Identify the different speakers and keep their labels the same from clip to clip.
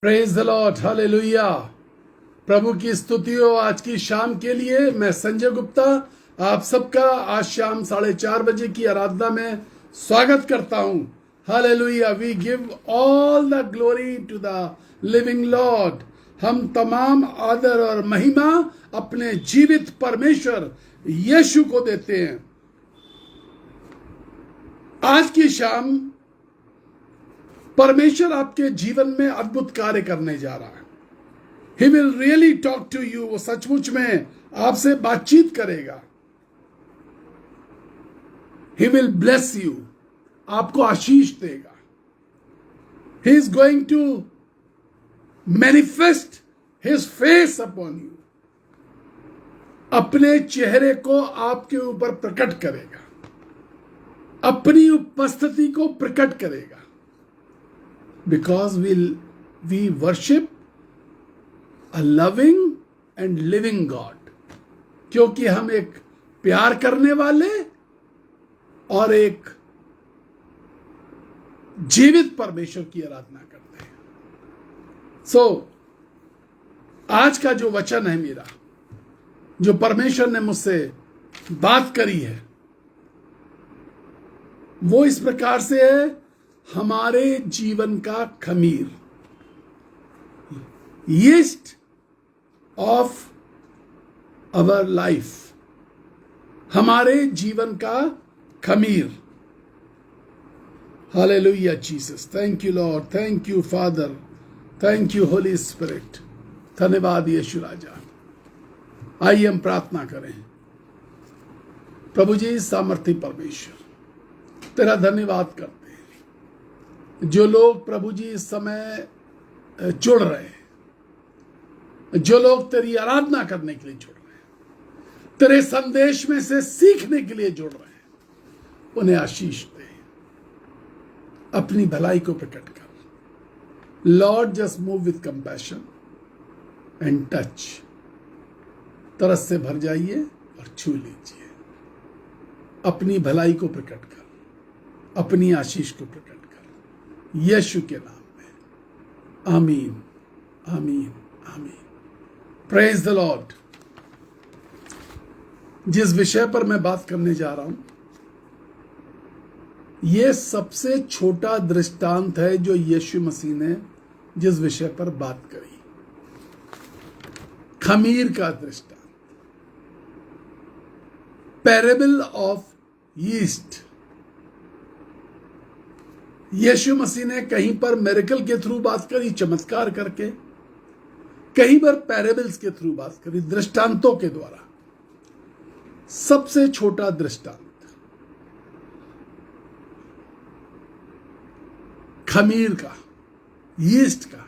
Speaker 1: Praise the Lord, hallelujah. प्रभु की स्तुति हो आज की शाम के लिए। मैं संजय गुप्ता आप सबका आज शाम 4:30 की आराधना में स्वागत करता हूं। Hallelujah. We give all the glory to the living Lord. हम तमाम आदर और महिमा अपने जीवित परमेश्वर यीशु को देते हैं। आज की शाम परमेश्वर आपके जीवन में अद्भुत कार्य करने जा रहा है। He will really talk to you। वो सचमुच में आपसे बातचीत करेगा। He will bless you। आपको आशीष देगा। He is going to manifest his face upon you। अपने चेहरे को आपके ऊपर प्रकट करेगा, अपनी उपस्थिति को प्रकट करेगा। Because we worship a loving and living God। क्योंकि हम एक प्यार करने वाले और एक जीवित परमेश्वर की आराधना करते हैं। आज का जो वचन है मेरा, जो परमेश्वर ने मुझसे बात करी है, वो इस प्रकार से है। हमारे जीवन का खमीर, यीस्ट ऑफ अवर लाइफ, हमारे जीवन का खमीर। Hallelujah Jesus. Thank you Lord, thank you father, thank you Holi spirit. धन्यवाद यीशु राजा। आइए हम प्रार्थना करें। प्रभु जी सामर्थी परमेश्वर, तेरा धन्यवाद करते हैं। जो लोग प्रभु जी इस समय जुड़ रहे हैं, जो लोग तेरी आराधना करने के लिए जुड़ रहे हैं, तेरे संदेश में से सीखने के लिए जुड़ रहे हैं, उन्हें आशीष दे, अपनी भलाई को प्रकट कर। Lord just move with compassion and touch. तरस से भर जाइए और छू लीजिए। अपनी भलाई को प्रकट कर, अपनी आशीष को प्रकट कर, यीशु के नाम में। आमीन, आमीन, आमीन। Praise the Lord. जिस विषय पर मैं बात करने जा रहा हूं, यह सबसे छोटा दृष्टांत है जो यीशु मसीह ने जिस विषय पर बात करी, खमीर का दृष्टांत, पैरेबल ऑफ यीस्ट। यीशु मसीह ने कहीं पर मिरेकल के थ्रू बात करी, चमत्कार करके, कहीं पर पैरेबल्स के थ्रू बात करी, दृष्टांतों के द्वारा। सबसे छोटा दृष्टांत खमीर का, यीस्ट का।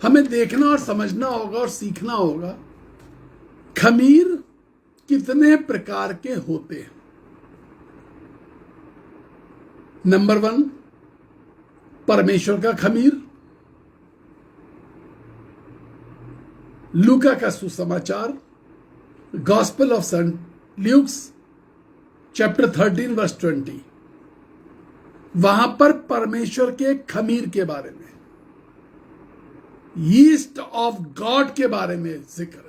Speaker 1: हमें देखना और समझना होगा और सीखना होगा खमीर कितने प्रकार के होते हैं। नंबर 1, परमेश्वर का खमीर। लूका का सुसमाचार, gospel of Saint Luke's chapter 13 verse 20। वहां पर परमेश्वर के खमीर के बारे में, यीस्ट ऑफ गॉड के बारे में जिक्र है।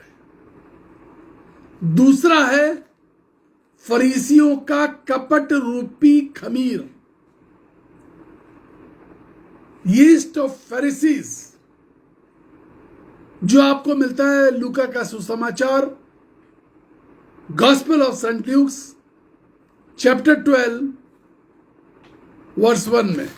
Speaker 1: दूसरा है फरीसियों का कपट रूपी खमीर, यीस्ट ऑफ फेरिसीज, जो आपको मिलता है लूका का सुसमाचार, gospel of Saint Luke's chapter 12 verse 1 में।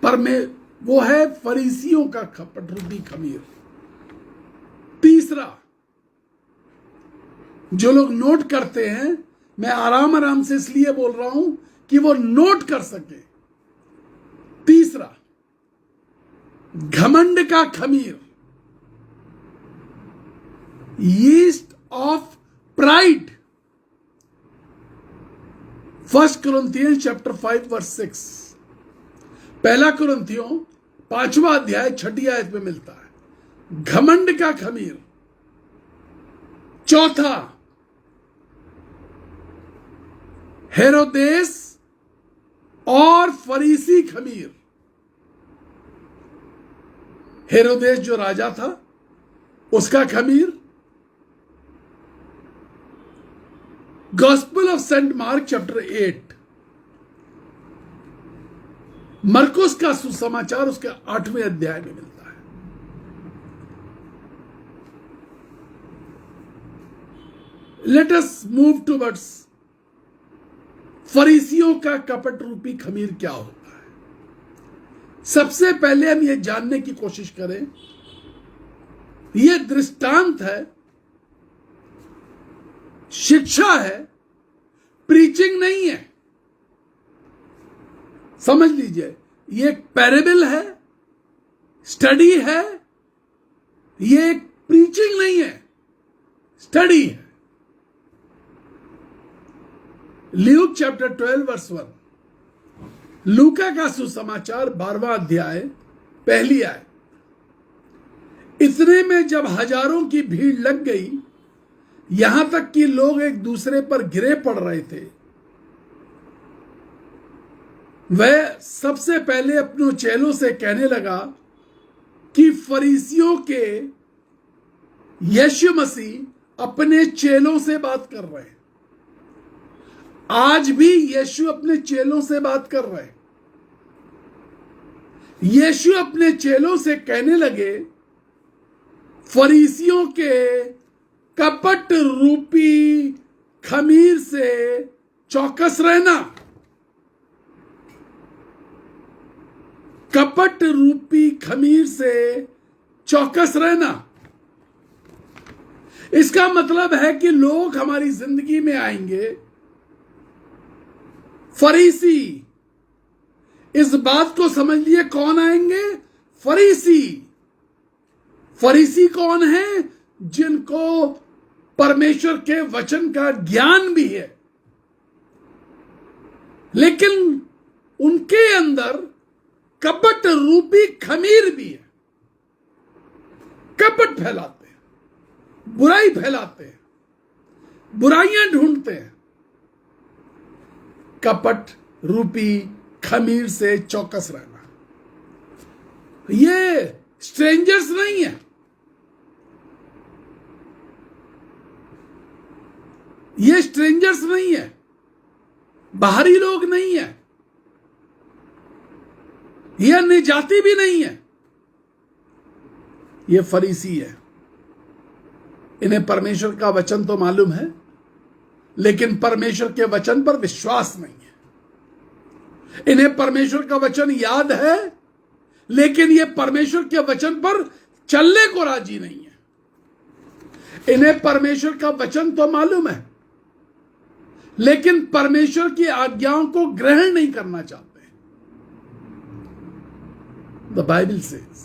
Speaker 1: पर में वो है फरीसियों का कपट रूपी खमीर। तीसरा, जो लोग नोट करते हैं, मैं आराम आराम से इसलिए बोल रहा हूं कि वो नोट कर सके। तीसरा, घमंड का खमीर, yeast of pride. 1 Corinthians chapter 5 verse 6। पहला कुरिन्थियों 5वां अध्याय 6ठी आयत में मिलता है घमंड का खमीर। चौथा, हेरोदेस और फरीसी खमीर। हेरोदेस जो राजा था उसका खमीर। Gospel of Saint Mark chapter 8, मरकुस का सुसमाचार उसके 8वें अध्याय में मिलता है। लेट अस मूव टुवर्ड्स फरीसियों का कपट रूपी खमीर क्या होता है। सबसे पहले हम यह जानने की कोशिश करें, यह दृष्टांत है, शिक्षा है, प्रीचिंग नहीं है। समझ लीजिए, ये एक पैरेबल है, स्टडी है, ये एक प्रीचिंग नहीं है, स्टडी है। ल्यूक चैप्टर 12 वर्स 1, लूका का सुसमाचार 12वां अध्याय पहली आय। इतने में जब हजारों की भीड़ लग गई, यहां तक कि लोग एक दूसरे पर गिरे पड़ रहे थे, वह सबसे पहले अपने चेलों से कहने लगा कि फरीसियों के यीशु मसीह अपने चेलों से बात कर रहे हैं। आज भी यीशु अपने चेलों से बात कर रहे हैं। यीशु अपने चेलों से कहने लगे, फरीसियों के कपट रूपी खमीर से चौकस रहना। कपट रूपी खमीर से चौकस रहना। इसका मतलब है कि लोग हमारी जिंदगी में आएंगे, फरीसी। इस बात को समझ लिए, कौन आएंगे? फरीसी। फरीसी कौन है? जिनको परमेश्वर के वचन का ज्ञान भी है, लेकिन उनके अंदर कपट रूपी खमीर भी है। कपट फैलाते हैं, बुराई फैलाते हैं, बुराइयां ढूंढते हैं। कपट रूपी खमीर से चौकस रहना। ये स्ट्रेंजर्स नहीं है, ये स्ट्रेंजर्स नहीं है, बाहरी लोग नहीं है, यह अन्य जाति भी नहीं है, ये फरीसी है। इन्हें परमेश्वर का वचन तो मालूम है, लेकिन परमेश्वर के वचन पर विश्वास नहीं है। इन्हें परमेश्वर का वचन याद है, लेकिन ये परमेश्वर के वचन पर चलने को राजी नहीं है। इन्हें परमेश्वर का वचन तो मालूम है, लेकिन परमेश्वर की आज्ञाओं को ग्रहण नहीं करना चाहते। द बाइबल सेज,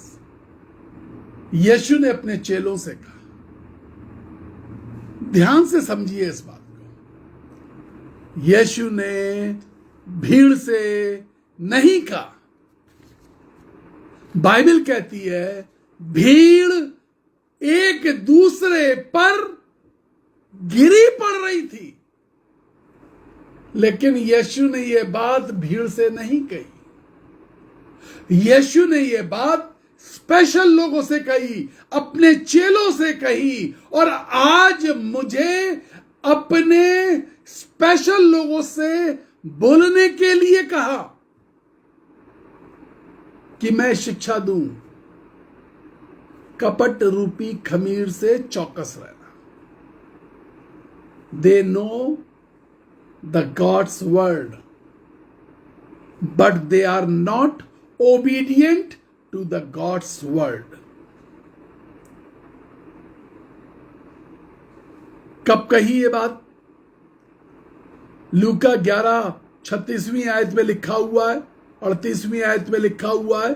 Speaker 1: यीशु ने अपने चेलों से कहा, ध्यान से समझिए इस बात को, यीशु ने भीड़ से नहीं कहा। बाइबल कहती है भीड़ एक दूसरे पर गिरी पड़ रही थी, लेकिन यीशु ने यह बात भीड़ से नहीं कही। यीशु ने यह बात स्पेशल लोगों से कही, अपने चेलों से कही। और आज मुझे अपने स्पेशल लोगों से बोलने के लिए कहा कि मैं शिक्षा दूं, कपट रूपी खमीर से चौकस रहना। They know the God's word, but they are not obedient to the God's word. कब कही ये बात? लूका 11:36 आयत में लिखा हुआ है, 38वीं आयत में लिखा हुआ है,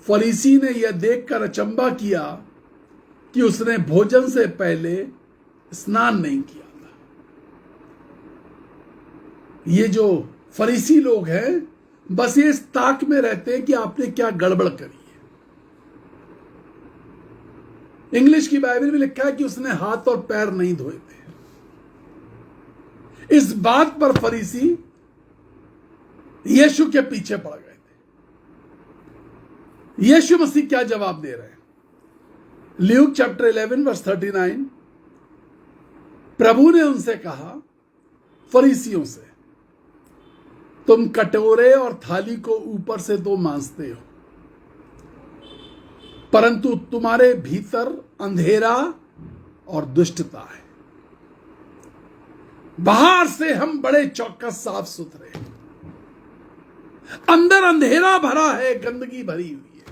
Speaker 1: फरीसी ने यह देखकर अचंभा किया कि उसने भोजन से पहले स्नान नहीं किया था। ये जो फरीसी लोग हैं, बस ये इस ताक में रहते हैं कि आपने क्या गड़बड़ करी है। इंग्लिश की बाइबल में लिखा है कि उसने हाथ और पैर नहीं धोए थे। इस बात पर फरीसी यीशु के पीछे पड़ गए थे। यीशु मसीह क्या जवाब दे रहे हैं? ल्यूक चैप्टर 11 वर्स 39, प्रभु ने उनसे कहा, फरीसियों से, तुम कटोरे और थाली को ऊपर से तो मांजते हो, परंतु तुम्हारे भीतर अंधेरा और दुष्टता है। बाहर से हम बड़े चौकस साफ सुथरे, अंदर अंधेरा भरा है, गंदगी भरी हुई है।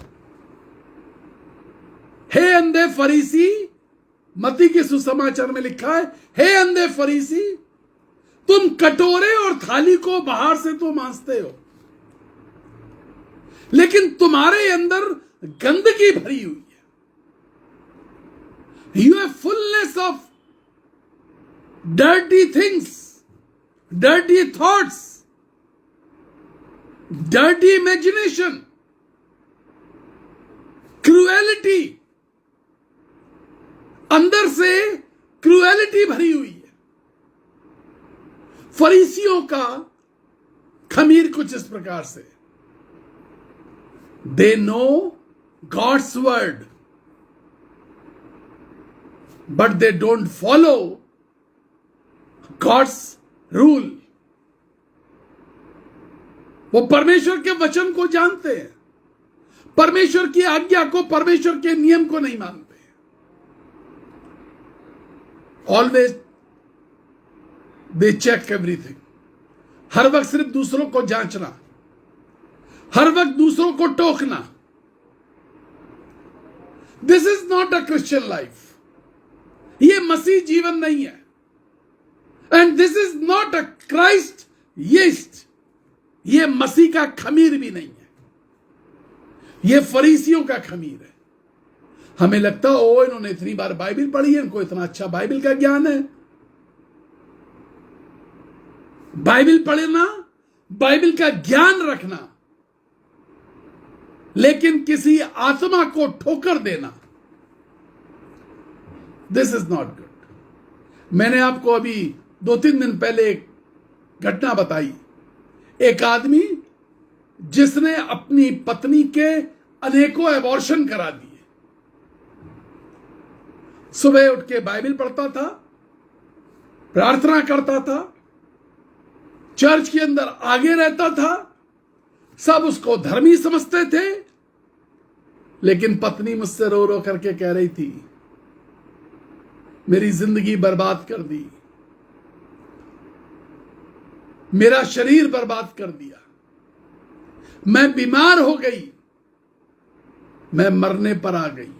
Speaker 1: हे अंधे फरीसी, मत्ती के सुसमाचार में लिखा है, हे अंधे फरीसी, तुम कटोरे और थाली को बाहर से तो मांजते हो, लेकिन तुम्हारे अंदर गंदगी भरी हुई है। You have fullness of dirty things, dirty thoughts, dirty imagination, cruelty, अंदर से क्रूएलिटी भरी हुई है। फरीसियों का खमीर कुछ इस प्रकार से, they know God's word but they don't follow God's rule. वो परमेश्वर के वचन को जानते हैं, परमेश्वर की आज्ञा को, परमेश्वर के नियम को नहीं मानते। ऑलवेज दे चेक एवरीथिंग, हर वक्त सिर्फ दूसरों को जांचना, हर वक्त दूसरों को टोकना। This is not a Christian life, ये मसीह जीवन नहीं है। And this is not a Christ yeast, ये मसीह का खमीर भी नहीं है, ये फरीसियों का खमीर है। हमें लगता है ओ इन्होंने इतनी बार बाइबल पढ़ी है, इनको इतना अच्छा बाइबल का ज्ञान है। बाइबल पढ़ना, बाइबल का ज्ञान रखना, लेकिन किसी आत्मा को ठोकर देना, दिस इज नॉट गुड। मैंने आपको अभी 2-3 दिन पहले एक घटना बताई। एक आदमी जिसने अपनी पत्नी के अनेकों एबॉर्शन करा दिए, सुबह उठ के बाइबल पढ़ता था, प्रार्थना करता था, चर्च के अंदर आगे रहता था, सब उसको धर्मी समझते थे, लेकिन पत्नी मुझसे रो रो करके कह रही थी, मेरी जिंदगी बर्बाद कर दी, मेरा शरीर बर्बाद कर दिया, मैं बीमार हो गई, मैं मरने पर आ गई।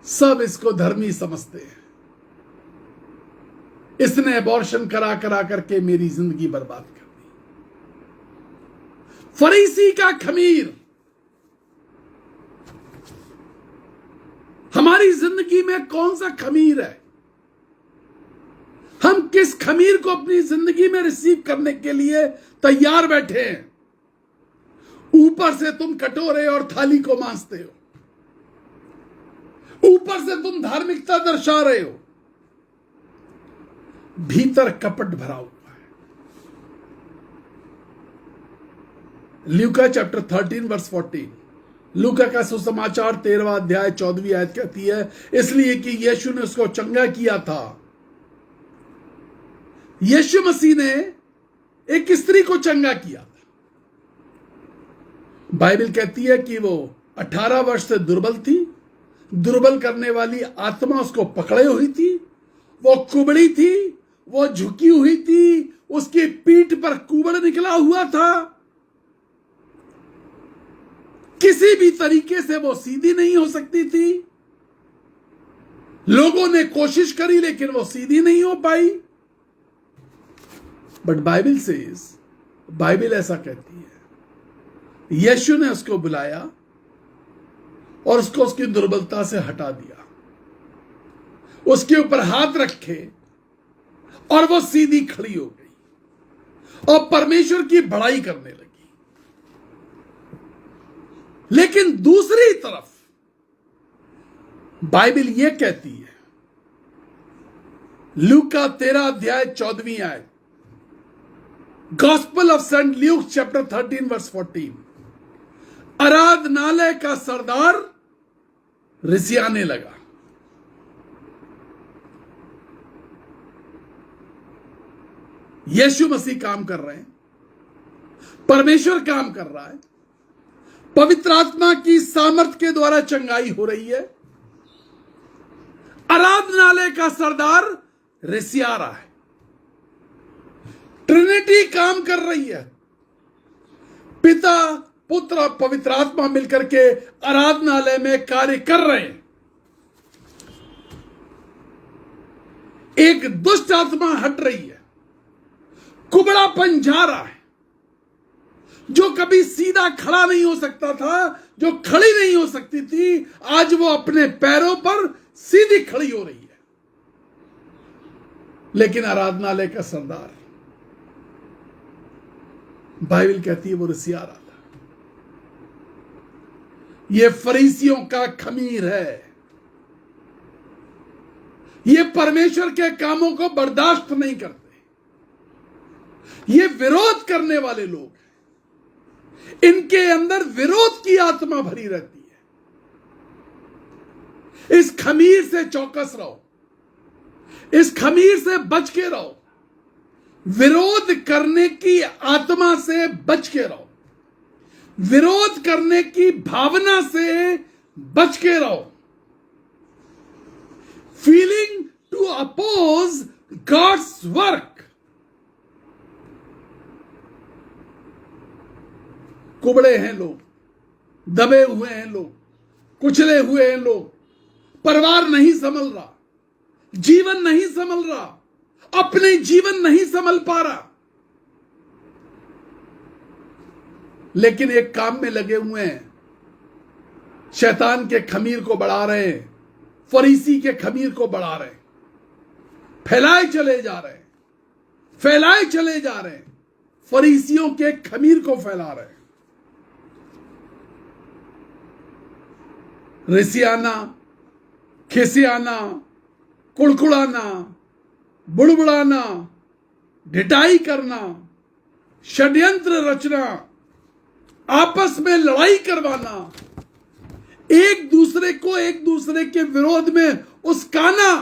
Speaker 1: सब इसको धर्मी समझते हैं, इसने एबॉर्शन करा करा करके मेरी जिंदगी बर्बाद कर दी। फरीसी का खमीर हमारी जिंदगी में कौन सा खमीर है? हम किस खमीर को अपनी जिंदगी में रिसीव करने के लिए तैयार बैठे हैं? ऊपर से तुम कटोरे और थाली को मांजते हो, ऊपर से तुम धार्मिकता दर्शा रहे हो, भीतर कपट भरा हुआ है। लूका चैप्टर 13 वर्स 14, लूका का सुसमाचार 13वां अध्याय 14वीं आयत कहती है, इसलिए कि यीशु ने उसको चंगा किया था। यीशु मसीह ने एक स्त्री को चंगा किया था। बाइबल कहती है कि वो 18 वर्ष से दुर्बल थी, दुर्बल करने वाली आत्मा उसको पकड़े हुई थी, वो कुबड़ी थी, वो झुकी हुई थी, उसकी पीठ पर कुबड़ निकला हुआ था, किसी भी तरीके से वो सीधी नहीं हो सकती थी। लोगों ने कोशिश करी लेकिन वो सीधी नहीं हो पाई। बट बाइबल सेज, बाइबल ऐसा कहती है, यीशु ने उसको बुलाया और उसको उसकी दुर्बलता से हटा दिया, उसके ऊपर हाथ रखे और वो सीधी खड़ी हो गई और परमेश्वर की बड़ाई करने लगी। लेकिन दूसरी तरफ बाइबल यह कहती है, लूका 13 अध्याय 14वीं आयत, gospel of Saint Luke chapter 13 verse 14। आराधनालय का सरदार रिसियाने लगा। यीशु मसीह काम कर रहे हैं, परमेश्वर काम कर रहा है, पवित्र आत्मा की सामर्थ के द्वारा चंगाई हो रही है। आराधनालय का सरदार रिसिया रहा है। ट्रिनिटी काम कर रही है, पिता पुत्र पवित्र आत्मा मिलकर के आराधनालय में कार्य कर रहे हैं। एक दुष्ट आत्मा हट रही है, कुबड़ापन जा रहा है। जो कभी सीधा खड़ा नहीं हो सकता था, जो खड़ी नहीं हो सकती थी, आज वो अपने पैरों पर सीधी खड़ी हो रही है। लेकिन आराधनालय का सरदार, बाइबल कहती है वो रिसिया रहा था। ये फरीसियों का खमीर है। ये परमेश्वर के कामों को बर्दाश्त नहीं करते। ये विरोध करने वाले लोग हैं। इनके अंदर विरोध की आत्मा भरी रहती है। इस खमीर से चौकस रहो, इस खमीर से बच के रहो, विरोध करने की आत्मा से बच के रहो, विरोध करने की भावना से बच के रहो। Feeling to oppose God's work. कुबड़े हैं लोग, दबे हुए हैं लोग, कुचले हुए हैं लोग, परिवार नहीं संभल रहा, जीवन नहीं संभल रहा, अपने जीवन नहीं संभल पा रहा, लेकिन एक काम में लगे हुए हैं। शैतान के खमीर को बढ़ा रहे हैं, फरीसी के खमीर को बढ़ा रहे हैं, फैलाए चले जा रहे हैं, फैलाए चले जा रहे हैं, फरीसियों के खमीर को फैला रहे हैं। रिसियाना, खिसियाना, कुड़कुड़ाना, बुड़बुड़ाना, ढिठाई करना, षड्यंत्र रचना, आपस में लड़ाई करवाना, एक दूसरे को एक दूसरे के विरोध में उस्काना,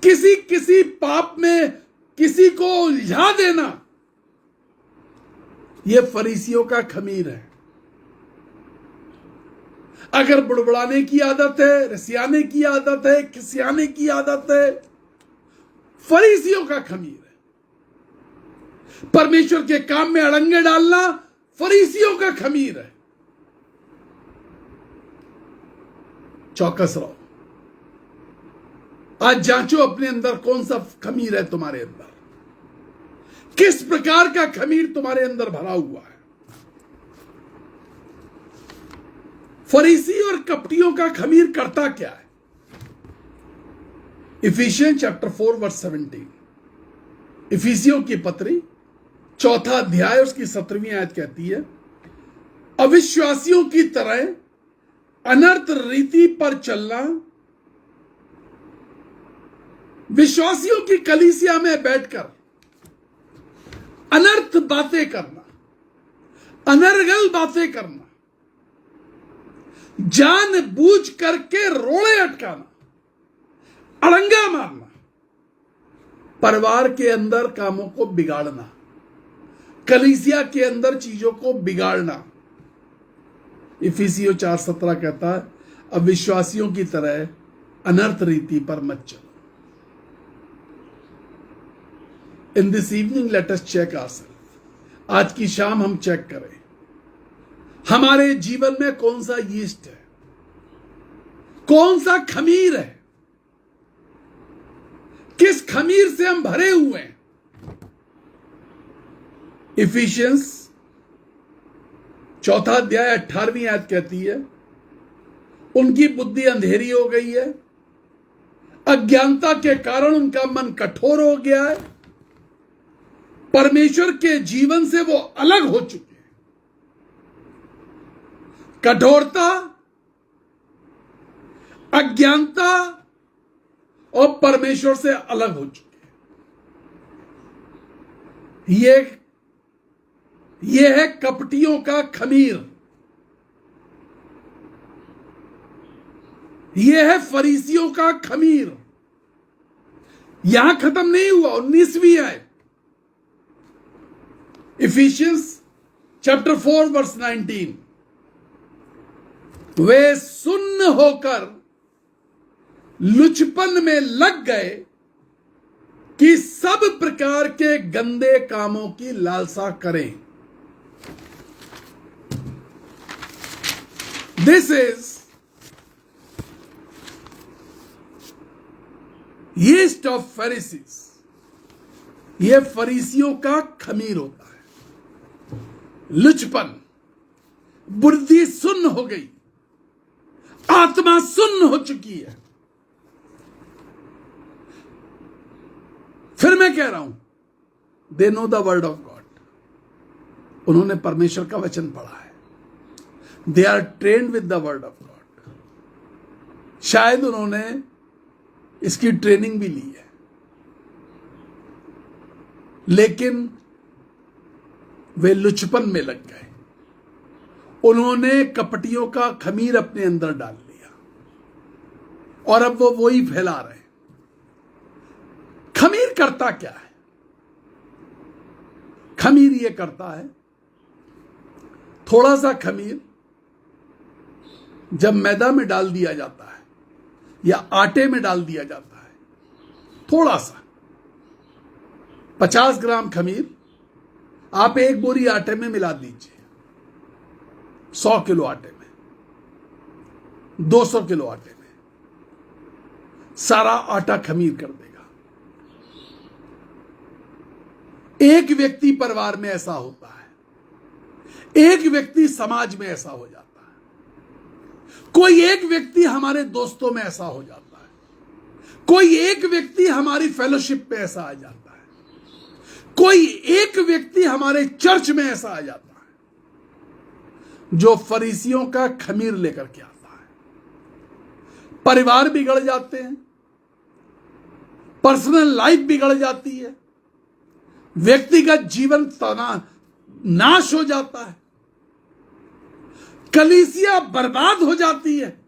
Speaker 1: किसी किसी पाप में किसी को उलझा देना, यह फरीसियों का खमीर है। अगर बुड़बुड़ाने की आदत है, रिसियाने की आदत है, खिसियाने की आदत है, फरीसियों का खमीर है। परमेश्वर के काम में अड़ंगे डालना फरीसियों का खमीर है। चौकस रहो। आज जांचो अपने अंदर कौन सा खमीर है तुम्हारे अंदर, किस प्रकार का खमीर तुम्हारे अंदर भरा हुआ है। फरीसी और कपटियों का खमीर करता क्या है? Efficiency chapter 4 verse 17। इफिसियों की पत्री 4 अध्याय उसकी 17वीं आयत कहती है, अविश्वासियों की तरह अनर्थ रीति पर चलना, विश्वासियों की कलीसिया में बैठकर अनर्थ बातें करना, अनर्गल बातें करना, जानबूझ करके रोड़े अटकाना, अड़ंगा मारना, परिवार के अंदर कामों को बिगाड़ना, कलीसिया के अंदर चीजों को बिगाड़ना। इफिसियों 4:17 कहता है, अब विश्वासियों की तरह अनर्थ रीति पर मत चलो। In this evening let us check ourselves. आज की शाम हम चेक करें हमारे जीवन में कौन सा यीस्ट है, कौन सा खमीर है, किस खमीर से हम भरे हुए हैं। इफिशियंस 4 अध्याय 18वीं आयत कहती है, उनकी बुद्धि अंधेरी हो गई है, अज्ञानता के कारण उनका मन कठोर हो गया है, परमेश्वर के जीवन से वो अलग हो चुके हैं। कठोरता, अज्ञानता और परमेश्वर से अलग हो चुके हैं। ये है कपटियों का खमीर, ये है फरीसियों का खमीर। यहां खत्म नहीं हुआ, 19वीं है इफिशियंस चैप्टर 4 वर्स 19। वे सुन्न होकर लुचपन में लग गए कि सब प्रकार के गंदे कामों की लालसा करें। This is yeast of Pharisees. यह फरीसियों का खमीर होता है। लुचपन, बुद्धि सुन्न हो गई, आत्मा सुन्न हो चुकी है। फिर मैं कह रहा हूं, they know the word of God. उन्होंने परमेश्वर का वचन पढ़ा है, they are trained with the word of God. शायद उन्होंने इसकी ट्रेनिंग भी ली है, लेकिन वे लुचपन में लग गए। उन्होंने कपटियों का खमीर अपने अंदर डाल लिया और अब वो वही फैला रहे हैं। खमीर करता क्या है? खमीर ये करता है, थोड़ा सा खमीर जब मैदा में डाल दिया जाता है या आटे में डाल दिया जाता है, थोड़ा सा 50 ग्राम खमीर आप एक बोरी आटे में मिला दीजिए। 100 किलो आटे में, 200 किलो आटे में, सारा आटा खमीर कर देगा। एक व्यक्ति परिवार में ऐसा होता है, एक व्यक्ति समाज में ऐसा हो जाता है, कोई एक व्यक्ति हमारे दोस्तों में ऐसा हो जाता है, कोई एक व्यक्ति हमारी फेलोशिप में ऐसा आ जाता है, कोई एक व्यक्ति हमारे चर्च में ऐसा आ जाता है जो फरीसियों का खमीर लेकर के आता है। परिवार बिगड़ जाते हैं, पर्सनल लाइफ बिगड़ जाती है, व्यक्तिगत जीवन नाश हो जाता है, कलीसिया बर्बाद हो जाती है।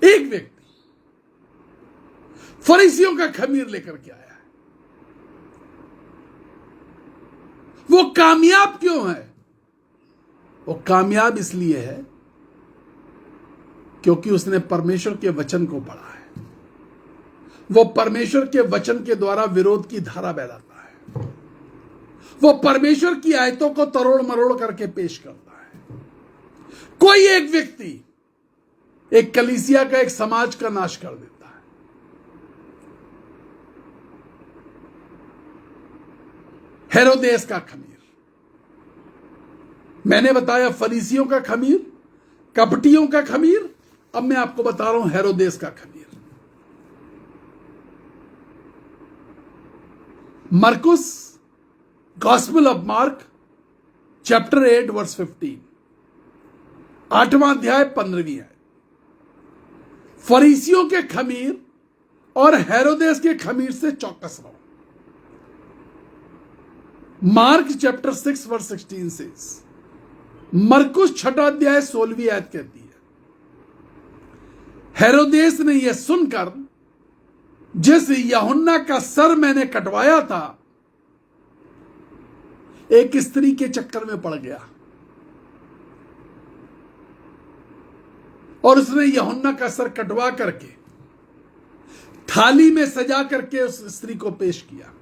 Speaker 1: एक व्यक्ति फरीसियों का खमीर लेकर के आया है। वो कामयाब क्यों है? वो कामयाब इसलिए है क्योंकि उसने परमेश्वर के वचन को पढ़ा है। वो परमेश्वर के वचन के द्वारा विरोध की धारा बहलाता है। वो परमेश्वर की आयतों को तरोड़ मरोड़ करके पेश करता है। कोई एक व्यक्ति एक कलीसिया का, एक समाज का नाश कर देता है। हेरोदेस का खमीर, मैंने बताया फरीसियों का खमीर, कपटियों का खमीर, अब मैं आपको बता रहा हूं हेरोदेस का खमीर। मरकुस, gospel of Mark chapter 8 verse 15, 8वां अध्याय 15वीं आयत। फरीसियों के खमीर और हेरोदेस के खमीर से चौकस रहो। मार्क चैप्टर 6 वर्स 16 से मरकुस 6वां अध्याय 16वीं आयत कहती है, हेरोदेस ने यह सुनकर जिस यूहन्ना का सर मैंने कटवाया था, एक स्त्री के चक्कर में पड़ गया और उसने यूहन्ना का सर कटवा करके थाली में सजा करके उस स्त्री को पेश किया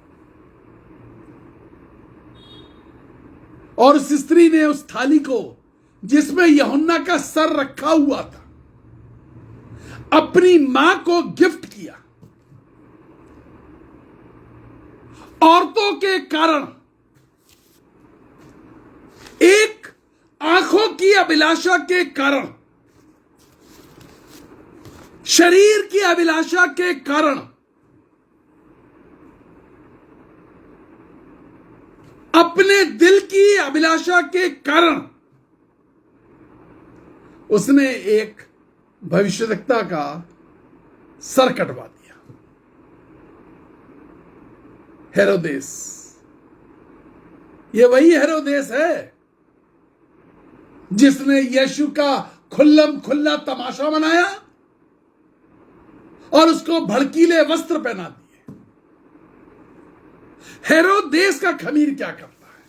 Speaker 1: और उस स्त्री ने उस थाली को जिसमें यूहन्ना का सर रखा हुआ था अपनी मां को गिफ्ट किया। औरतों के कारण, एक आंखों की अभिलाषा के कारण, शरीर की अभिलाषा के कारण, अपने दिल की अभिलाषा के कारण उसने एक भविष्यवक्ता का सर कटवा दिया। हेरोदेस ये वही हेरोदेस है जिसने यीशु का खुल्लम खुल्ला तमाशा बनाया और उसको भड़कीले वस्त्र पहना दिए। हेरोदेस का खमीर क्या करता है?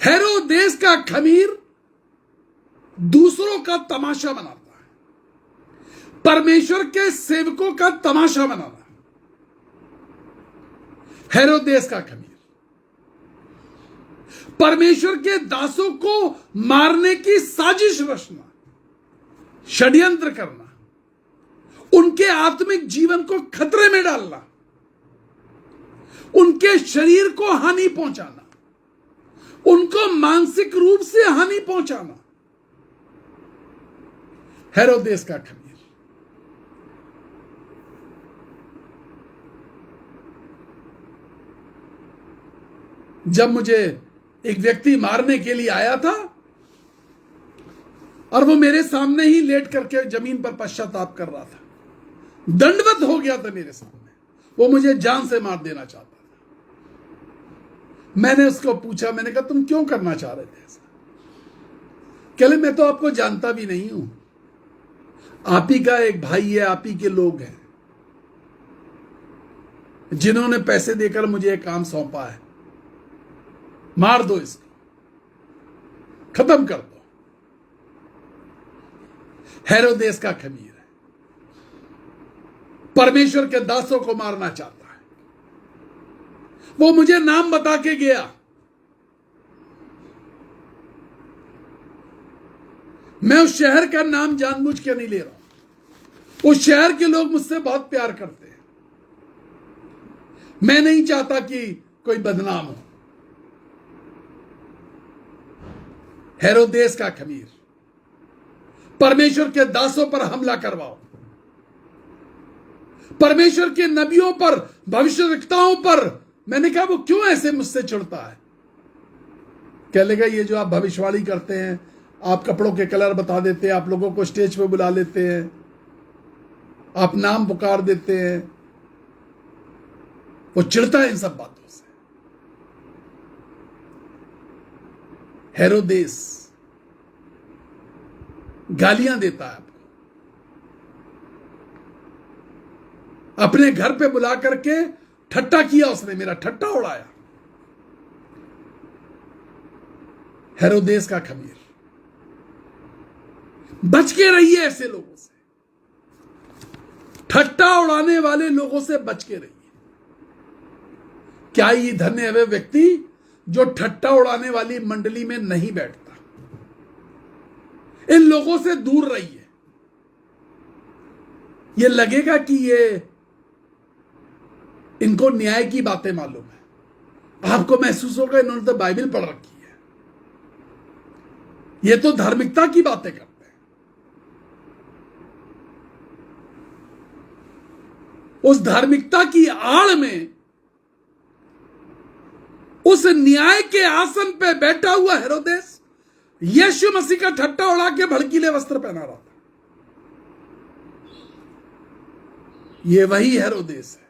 Speaker 1: हेरोदेस का खमीर दूसरों का तमाशा बनाता है, परमेश्वर के सेवकों का तमाशा बनाना। हेरोदेस का खमीर परमेश्वर के दासों को मारने की साजिश रचना, षड्यंत्र करना, उनके आत्मिक जीवन को खतरे में डालना, उनके शरीर को हानि पहुंचाना, उनको मानसिक रूप से हानि पहुंचाना। हेरोदेस का खमीर। जब मुझे एक व्यक्ति मारने के लिए आया था और वो मेरे सामने ही लेट करके जमीन पर पश्चाताप कर रहा था, दंडवत हो गया था मेरे सामने, वो मुझे जान से मार देना चाहता था। मैंने उसको पूछा, मैंने कहा तुम क्यों करना चाह रहे थे ऐसा? कहले मैं तो आपको जानता भी नहीं हूं, आप ही का एक भाई है, आप ही के लोग हैं जिन्होंने पैसे देकर मुझे एक काम सौंपा है, मार दो इसको, खत्म कर दो। हेरोदेस का खमीर है, परमेश्वर के दासों को मारना चाहता है। वो मुझे नाम बता के गया, मैं उस शहर का नाम जानबूझ के नहीं ले रहा हूं। उस शहर के लोग मुझसे बहुत प्यार करते हैं, मैं नहीं चाहता कि कोई बदनाम हो। हेरोदेस का खमीर, परमेश्वर के दासों पर हमला करवाओ, परमेश्वर के नबियों पर, भविष्यवक्ताओं पर। मैंने कहा वो क्यों ऐसे मुझसे चिढ़ता है? कह लेगा ये जो आप भविष्यवाणी करते हैं, आप कपड़ों के कलर बता देते हैं, आप लोगों को स्टेज पे बुला लेते हैं, आप नाम पुकार देते हैं, वो चिढ़ता है इन सब बातों से। हेरोदेस गालियां देता है आपको, अपने घर पे बुला करके ठट्टा किया उसने, मेरा ठट्टा उड़ाया। हेरोदेस का खमीर। बच के रहिए ऐसे लोगों से, ठट्टा उड़ाने वाले लोगों से बच के रहिए। क्या ये धन्य है वे व्यक्ति जो ठट्टा उड़ाने वाली मंडली में नहीं बैठता। इन लोगों से दूर रहिए। ये लगेगा कि ये इनको न्याय की बातें मालूम है, आपको महसूस होगा इन्होंने तो बाइबल पढ़ रखी है, ये तो धार्मिकता की बातें करते हैं। उस धार्मिकता की आड़ में उस न्याय के आसन पे बैठा हुआ हेरोदेस यीशु मसीह का ठट्टा उड़ा के भड़कीले वस्त्र पहना रहा था। ये वही हेरोदेस है।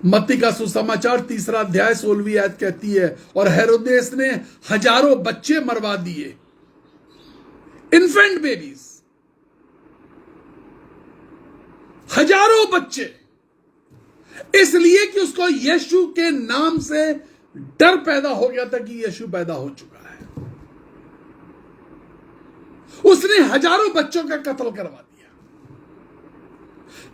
Speaker 1: मत्ती का सुसमाचार 3 अध्याय 16वीं आयत कहती है, और हेरोदेस ने हजारों बच्चे मरवा दिए, इन्फेंट बेबीज, हजारों बच्चे, इसलिए कि उसको यीशु के नाम से डर पैदा हो गया था कि यीशु पैदा हो चुका है। उसने हजारों बच्चों का कत्ल करवा दिया।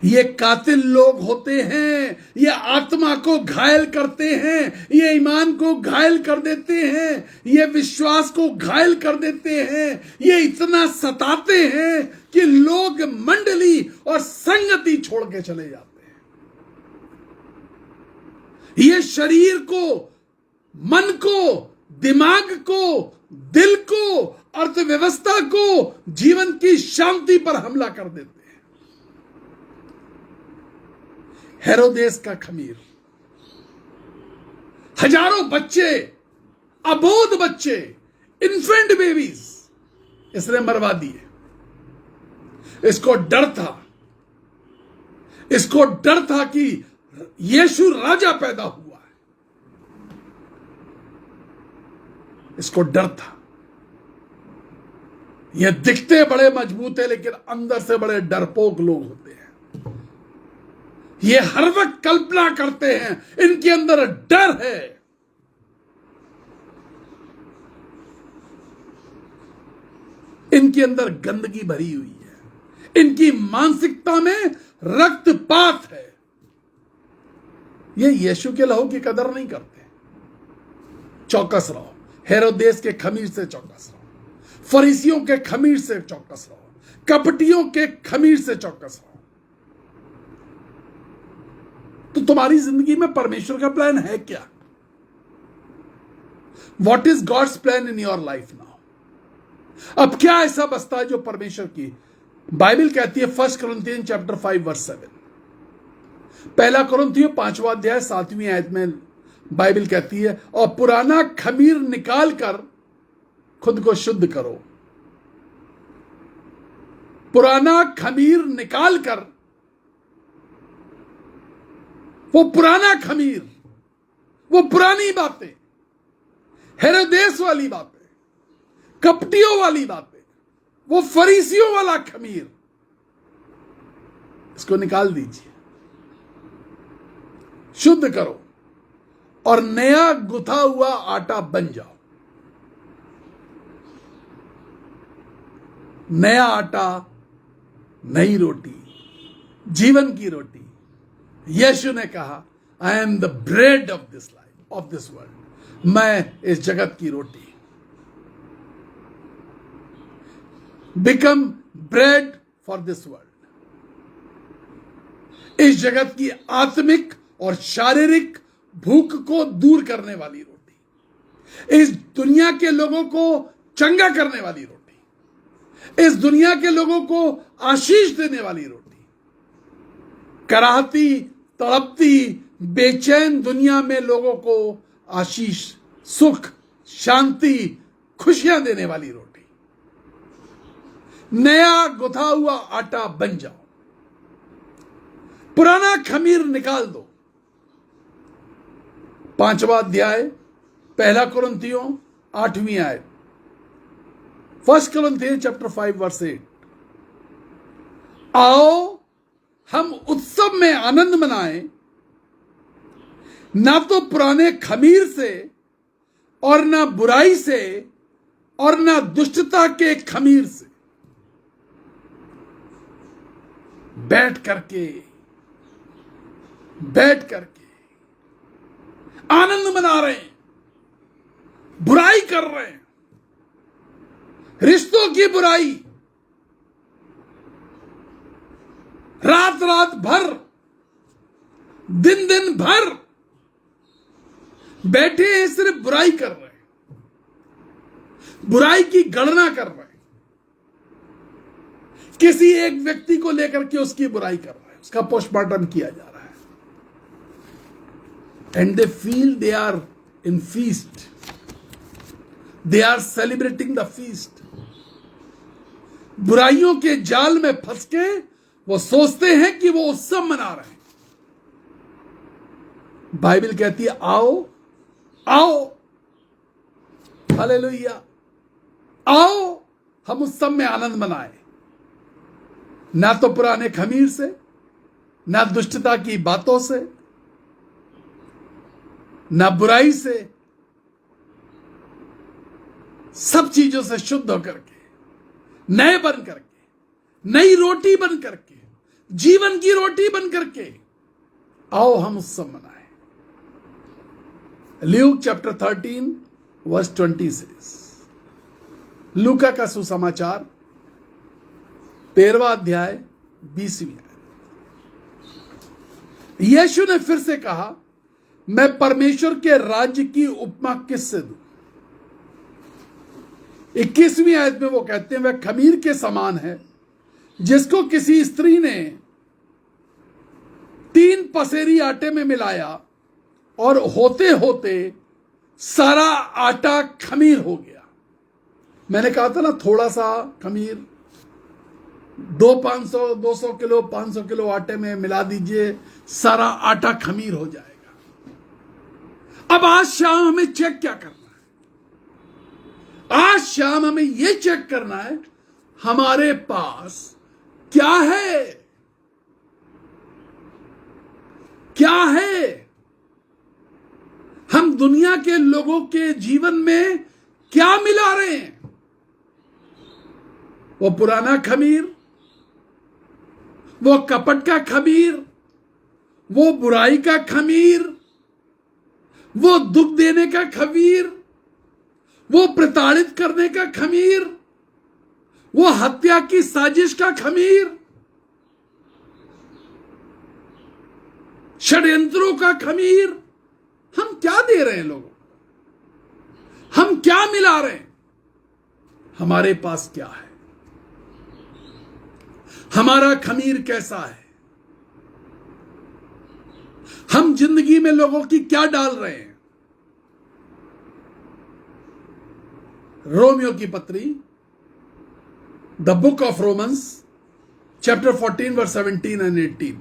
Speaker 1: ये कातिल लोग होते हैं, ये आत्मा को घायल करते हैं, ये ईमान को घायल कर देते हैं, ये विश्वास को घायल कर देते हैं, ये इतना सताते हैं कि लोग मंडली और संगति छोड़ के चले जाते हैं। ये शरीर को, मन को, दिमाग को, दिल को, अर्थव्यवस्था को, जीवन की शांति पर हमला कर देते हैं। हेरोदेस का खमीर, हजारों बच्चे, अबोध बच्चे, इन्फेंट बेबीज इसने मरवा दिए। इसको डर था, इसको डर था कि यीशु राजा पैदा हुआ है। इसको डर था। ये दिखते बड़े मजबूत है लेकिन अंदर से बड़े डरपोक लोग होते हैं। ये हर वक्त कल्पना करते हैं, इनके अंदर डर है। इनके अंदर गंदगी भरी हुई है, इनकी मानसिकता में रक्तपात है। ये यीशु के लहू की कदर नहीं करते। चौकस रहो, हेरोदेस के खमीर से चौकस रहो, फरीसियों के खमीर से चौकस रहो, कपटियों के खमीर से चौकस रहो। तो तुम्हारी जिंदगी में परमेश्वर का प्लान है क्या? What is God's plan in your life now? अब क्या ऐसा बसता है जो परमेश्वर की बाइबल कहती है 1 कुरिन्थियन चैप्टर 5 वर्स 7, पहला कुरिन्थियों 5वां अध्याय 7वीं आयत में बाइबल कहती है, और पुराना खमीर निकाल कर खुद को शुद्ध करो। पुराना खमीर निकाल कर, वो पुराना खमीर, वो पुरानी बातें, हेरोदेस वाली बातें, कपटियों वाली बातें, वो फरीसियों वाला खमीर, इसको निकाल दीजिए, शुद्ध करो और नया गुथा हुआ आटा बन जाओ। नया आटा, नई रोटी, जीवन की रोटी। यीशु ने कहा, I am the bread of this life, of this world. मैं इस जगत की रोटी। Become bread for this world. इस जगत की आत्मिक और शारीरिक भूख को दूर करने वाली रोटी, इस दुनिया के लोगों को चंगा करने वाली रोटी, इस दुनिया के लोगों को आशीष देने वाली रोटी। कराहती, तड़पती, बेचैन दुनिया में लोगों को आशीष, सुख, शांति, खुशियां देने वाली रोटी। नया गुथा हुआ आटा बन जाओ, पुराना खमीर निकाल दो। 5वां अध्याय, पहला कुरिन्थियों 8वीं आयत, 1 कुरिन्थियन चैप्टर 5 वर्स 8, आओ हम उत्सव में आनंद मनाएं, ना तो पुराने खमीर से और ना बुराई से और ना दुष्टता के खमीर से। बैठ करके आनंद मना रहे हैं, बुराई कर रहे हैं, रिश्तों की बुराई, रात रात भर, दिन दिन भर बैठे हैं, सिर्फ बुराई कर रहे हैं, बुराई की गणना कर रहे हैं, किसी एक व्यक्ति को लेकर के उसकी बुराई कर रहे हैं, उसका पोस्टमार्टम किया जा रहा है। And they feel they are in feast. They are celebrating the feast. बुराइयों के जाल में फंस के वो सोचते हैं कि वो उत्सव मना रहे हैं। बाइबल कहती है, आओ आओ, हालेलुया, आओ हम उत्सव में आनंद मनाएं, ना तो पुराने खमीर से, ना दुष्टता की बातों से, ना बुराई से, सब चीजों से शुद्ध होकर के, नए बन करके, नई रोटी बन करके, जीवन की रोटी बन करके आओ हम उत्सव मनाएं। ल्यूक चैप्टर 13 वर्स 26, लूका का सुसमाचार 13वां अध्याय 20वीं आयत। यीशु ने फिर से कहा, मैं परमेश्वर के राज्य की उपमा किससे दूं? 21वीं आयत में वो कहते हैं, वह खमीर के समान है जिसको किसी स्त्री ने 3 पसेरी आटे में मिलाया और होते होते सारा आटा खमीर हो गया। मैंने कहा था ना, थोड़ा सा खमीर 200 किलो 500 किलो आटे में मिला दीजिए, सारा आटा खमीर हो जाएगा। अब आज शाम हमें चेक क्या करना है? आज शाम हमें यह चेक करना है हमारे पास क्या है, क्या है। हम दुनिया के लोगों के जीवन में क्या मिला रहे हैं? वो पुराना खमीर, वो कपट का खमीर, वो बुराई का खमीर, वो दुख देने का खमीर, वो प्रताड़ित करने का खमीर, वो हत्या की साजिश का खमीर, षड्यंत्रों का खमीर, हम क्या दे रहे हैं लोगों को? हम क्या मिला रहे हैं? हमारे पास क्या है? हमारा खमीर कैसा है? हम जिंदगी में लोगों की क्या डाल रहे हैं? रोमियो की पत्री, the book of Romans, chapter 14 verse 17 and 18।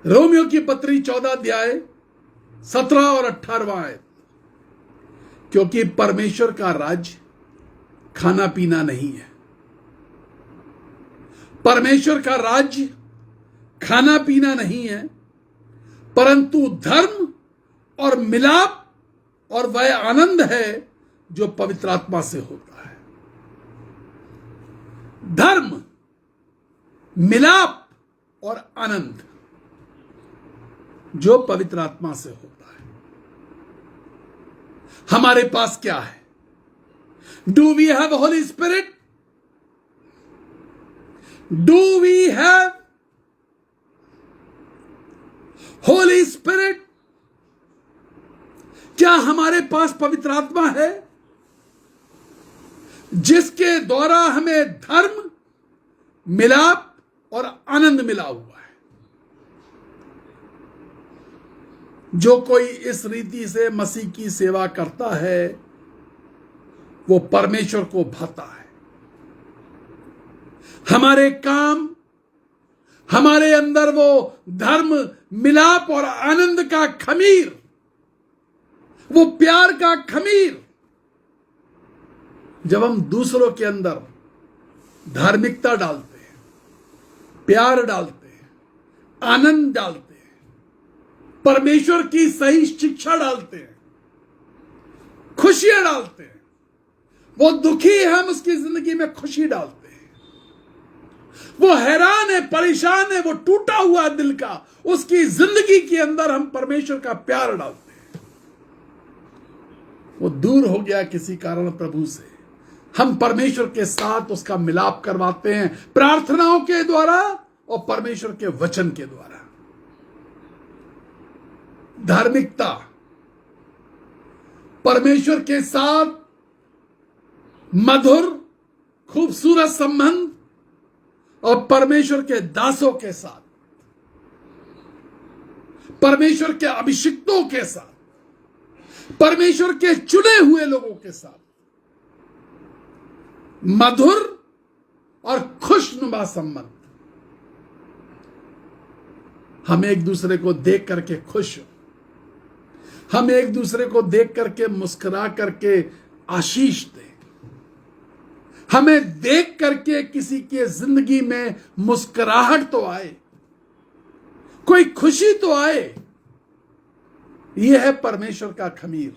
Speaker 1: रोमियो की पत्री 14 अध्याय 17 और 18वां आयत। क्योंकि परमेश्वर का राज्य खाना पीना नहीं है। परमेश्वर का राज्य खाना पीना नहीं है, परंतु धर्म और मिलाप और वह आनंद है जो पवित्र आत्मा से होता है। धर्म, मिलाप और आनंद जो पवित्र आत्मा से होता है। हमारे पास क्या है? Do we have Holy Spirit? Do we have Holy Spirit? क्या हमारे पास पवित्र आत्मा है जिसके द्वारा हमें धर्म, मिलाप और आनंद मिला हुआ है? जो कोई इस रीति से मसीह की सेवा करता है वो परमेश्वर को भाता है। हमारे काम, हमारे अंदर वो धर्म, मिलाप और आनंद का खमीर, वो प्यार का खमीर, जब हम दूसरों के अंदर धार्मिकता डालते हैं, प्यार डालते हैं, आनंद डालते हैं, परमेश्वर की सही शिक्षा डालते हैं, खुशियां डालते हैं, वो दुखी है हम उसकी जिंदगी में खुशी डालते हैं, वो हैरान है, परेशान है, वो टूटा हुआ दिल का, उसकी जिंदगी के अंदर हम परमेश्वर का प्यार डालते हैं। वो दूर हो गया किसी कारण प्रभु से, हम परमेश्वर के साथ उसका मिलाप करवाते हैं प्रार्थनाओं के द्वारा और परमेश्वर के वचन के द्वारा। धार्मिकता, परमेश्वर के साथ मधुर खूबसूरत संबंध और परमेश्वर के दासों के साथ, परमेश्वर के अभिषिक्तों के साथ, परमेश्वर के चुने हुए लोगों के साथ मधुर और खुशनुमा संबंध। हम एक दूसरे को देख करके खुश हो, हम एक दूसरे को देख करके मुस्कुरा करके आशीष दें, हमें देख करके किसी के जिंदगी में मुस्कुराहट तो आए, कोई खुशी तो आए। यह है परमेश्वर का खमीर,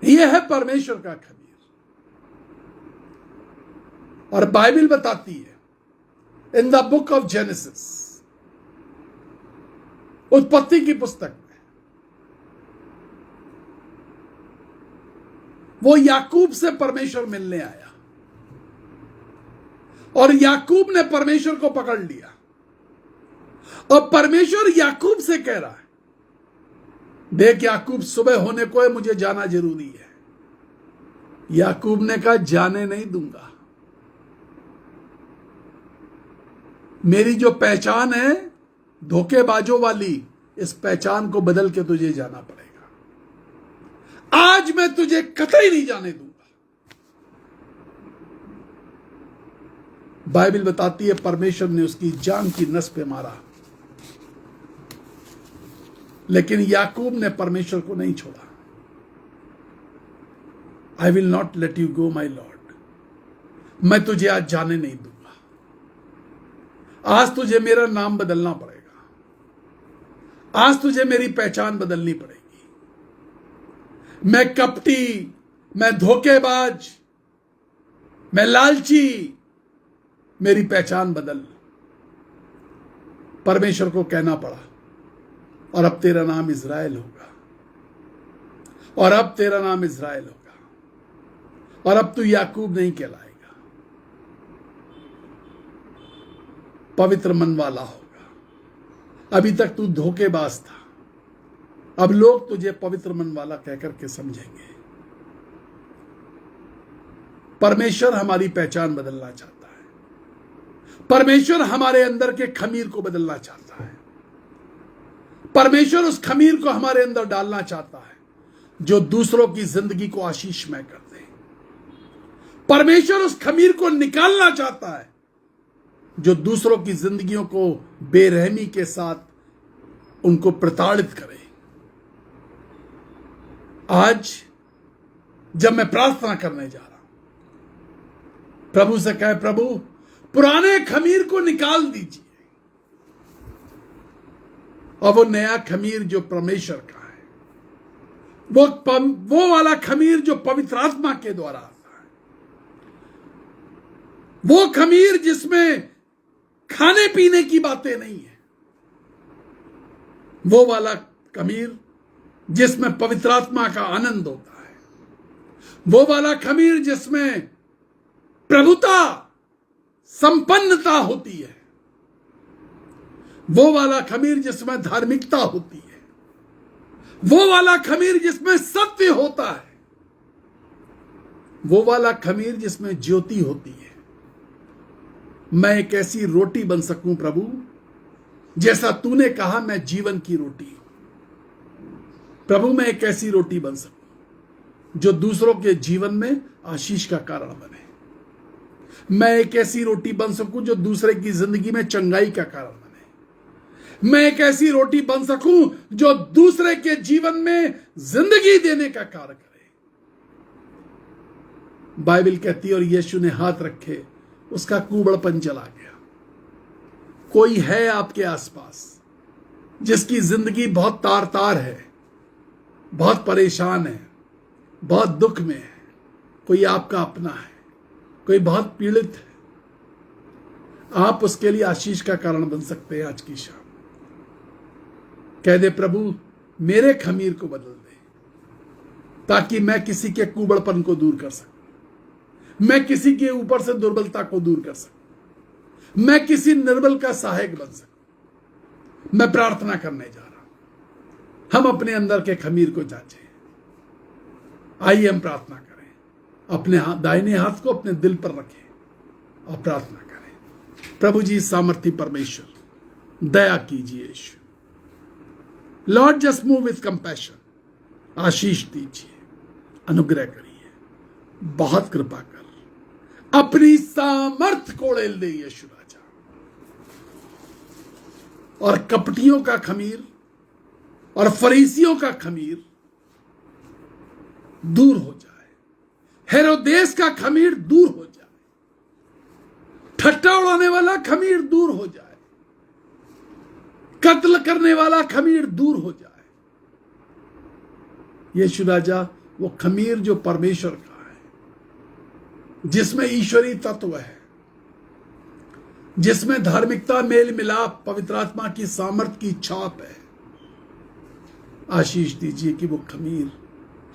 Speaker 1: यह है परमेश्वर का खमीर। और बाइबल बताती है in the book of genesis, उत्पत्ति की पुस्तक में, वो याकूब से परमेश्वर मिलने आया और याकूब ने परमेश्वर को पकड़ लिया और परमेश्वर याकूब से कह रहा है, देख याकूब, सुबह होने को है, मुझे जाना जरूरी है। याकूब ने कहा, जाने नहीं दूंगा, मेरी जो पहचान है धोखेबाजों वाली, इस पहचान को बदल के तुझे जाना पड़ेगा। आज मैं तुझे कतई नहीं जाने दूंगा। बाइबल बताती है परमेश्वर ने उसकी जान की नस पे मारा, लेकिन याकूब ने परमेश्वर को नहीं छोड़ा। I will not let you go my lord, मैं तुझे आज जाने नहीं दूंगा। आज तुझे मेरा नाम बदलना पड़ेगा, आज तुझे मेरी पहचान बदलनी पड़ेगी। मैं कपटी, मैं धोखेबाज, मैं लालची, मेरी पहचान बदल। परमेश्वर को कहना पड़ा, और अब तेरा नाम इज़राइल होगा, और अब तेरा नाम इज़राइल होगा, और अब तू याकूब नहीं कहलाएगा, पवित्र मन वाला होगा। अभी तक तू धोखेबाज था, अब लोग तुझे पवित्र मन वाला कहकर के समझेंगे। परमेश्वर हमारी पहचान बदलना चाहता है। परमेश्वर हमारे अंदर के खमीर को बदलना चाहता है। परमेश्वर उस खमीर को हमारे अंदर डालना चाहता है जो दूसरों की जिंदगी को आशीषमय कर दे। परमेश्वर उस खमीर को निकालना चाहता है जो दूसरों की जिंदगियों को बेरहमी के साथ उनको प्रताड़ित करे। आज जब मैं प्रार्थना करने जा रहा हूं, प्रभु से कहे, प्रभु पुराने खमीर को निकाल दीजिए, और वो नया खमीर जो परमेश्वर का है, वो वाला खमीर जो पवित्र आत्मा के द्वारा आता है, वो खमीर जिसमें खाने पीने की बातें नहीं है, वो वाला खमीर जिसमें पवित्र आत्मा का आनंद होता है, वो वाला खमीर जिसमें प्रभुता, संपन्नता होती है, वो वाला खमीर जिसमें धार्मिकता होती है, वो वाला खमीर जिसमें सत्य होता है, वो वाला खमीर जिसमें ज्योति होती है। मैं एक ऐसी रोटी बन सकूं प्रभु, जैसा तूने कहा मैं जीवन की रोटी हूं। प्रभु मैं एक ऐसी रोटी बन सकूं जो दूसरों के जीवन में आशीष का कारण बने। मैं एक ऐसी रोटी बन सकूं जो दूसरे की जिंदगी में चंगाई का कारण बने। मैं एक ऐसी रोटी बन सकूं जो दूसरे के जीवन में जिंदगी देने का कार्य करे। बाइबल कहती है, और यीशु ने हाथ रखे, उसका कुबड़पन चला गया। कोई है आपके आसपास जिसकी जिंदगी बहुत तार तार है, बहुत परेशान है, बहुत दुख में है, कोई आपका अपना है, कोई बहुत पीड़ित है, आप उसके लिए आशीष का कारण बन सकते हैं। आज की शाम कह दे, प्रभु मेरे खमीर को बदल दे, ताकि मैं किसी के कुबड़पन को दूर कर सकूं, मैं किसी के ऊपर से दुर्बलता को दूर कर सकूं, मैं किसी निर्बल का सहायक बन सकूं। मैं प्रार्थना करने जा रहा हूं, हम अपने अंदर के खमीर को जांचें। आइए हम प्रार्थना करें। अपने दाहिने हाथ को अपने दिल पर रखें और प्रार्थना करें। प्रभु जी सामर्थी परमेश्वर, दया कीजिए यीशु। Lord just move with compassion, आशीष दीजिए, अनुग्रह करिए, बहुत कृपा कर, अपनी सामर्थ को उड़ेल दे यीशु राजा, और कपटियों का खमीर और फरीसियों का खमीर दूर हो जाए, हेरोदेस का खमीर दूर हो जाए, ठट्टा उड़ाने वाला खमीर दूर हो जाए, कत्ल करने वाला खमीर दूर हो जाए। यीशु राजा वो खमीर जो परमेश्वर का है, जिसमें ईश्वरीय तत्व है, जिसमें धार्मिकता, मेल मिलाप, पवित्र आत्मा की सामर्थ की छाप है, आशीष दीजिए कि वो खमीर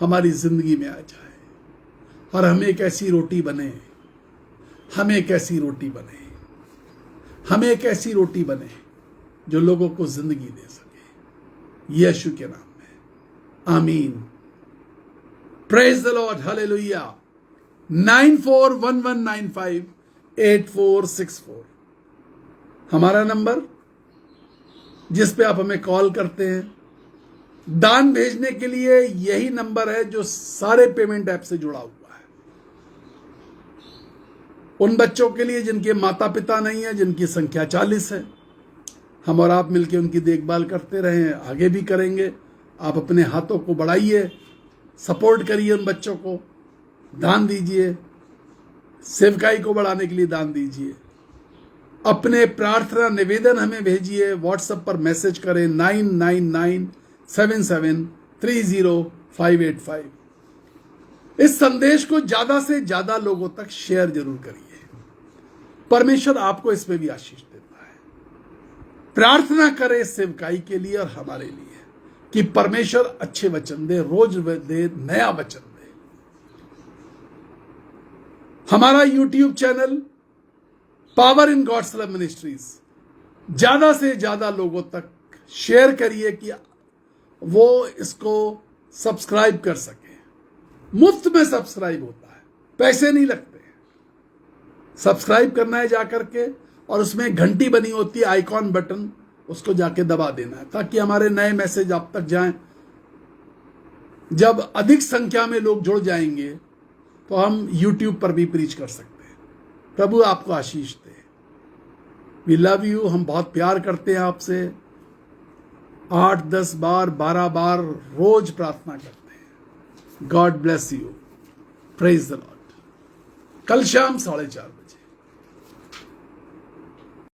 Speaker 1: हमारी जिंदगी में आ जाए और हमें एक ऐसी रोटी बने, हमें एक ऐसी रोटी बने, हमें एक ऐसी रोटी बने जो लोगों को जिंदगी दे सके। यीशु के नाम में आमीन। Praise the Lord, hallelujah. 9411958464 हमारा नंबर, जिस पे आप हमें कॉल करते हैं। दान भेजने के लिए यही नंबर है जो सारे पेमेंट ऐप से जुड़ा हुआ है। उन बच्चों के लिए जिनके माता पिता नहीं है, जिनकी संख्या 40 है, हम और आप मिलकर उनकी देखभाल करते रहे हैं, आगे भी करेंगे। आप अपने हाथों को बढ़ाइए, सपोर्ट करिए उन बच्चों को, दान दीजिए, सेवकाई को बढ़ाने के लिए दान दीजिए। अपने प्रार्थना निवेदन हमें भेजिए, व्हाट्सएप पर मैसेज करें 9997730585। इस संदेश को ज्यादा से ज्यादा लोगों तक शेयर जरूर करिए। परमेश्वर आपको इसमें भी आशीष देता है। प्रार्थना करें सेवकाई के लिए और हमारे लिए कि परमेश्वर अच्छे वचन दे, रोज दे, नया वचन दे। हमारा YouTube channel power in God's love ministries ज्यादा से ज्यादा लोगों तक शेयर करिए कि वो इसको सब्सक्राइब कर सके। मुफ्त में सब्सक्राइब होता है, पैसे नहीं लगते। सब्सक्राइब करना है जाकर के, और उसमें घंटी बनी होती है, आइकॉन बटन, उसको जाके दबा देना है ताकि हमारे नए मैसेज आप तक जाएं। जब अधिक संख्या में लोग जुड़ जाएंगे तो हम YouTube पर भी प्रीच कर सकते हैं। प्रभु आपको आशीष दे। We love you. हम बहुत प्यार करते हैं आपसे। 8, 10 बार, 12 बार रोज प्रार्थना करते हैं। God bless you. Praise the Lord. कल शाम 4:30 बजे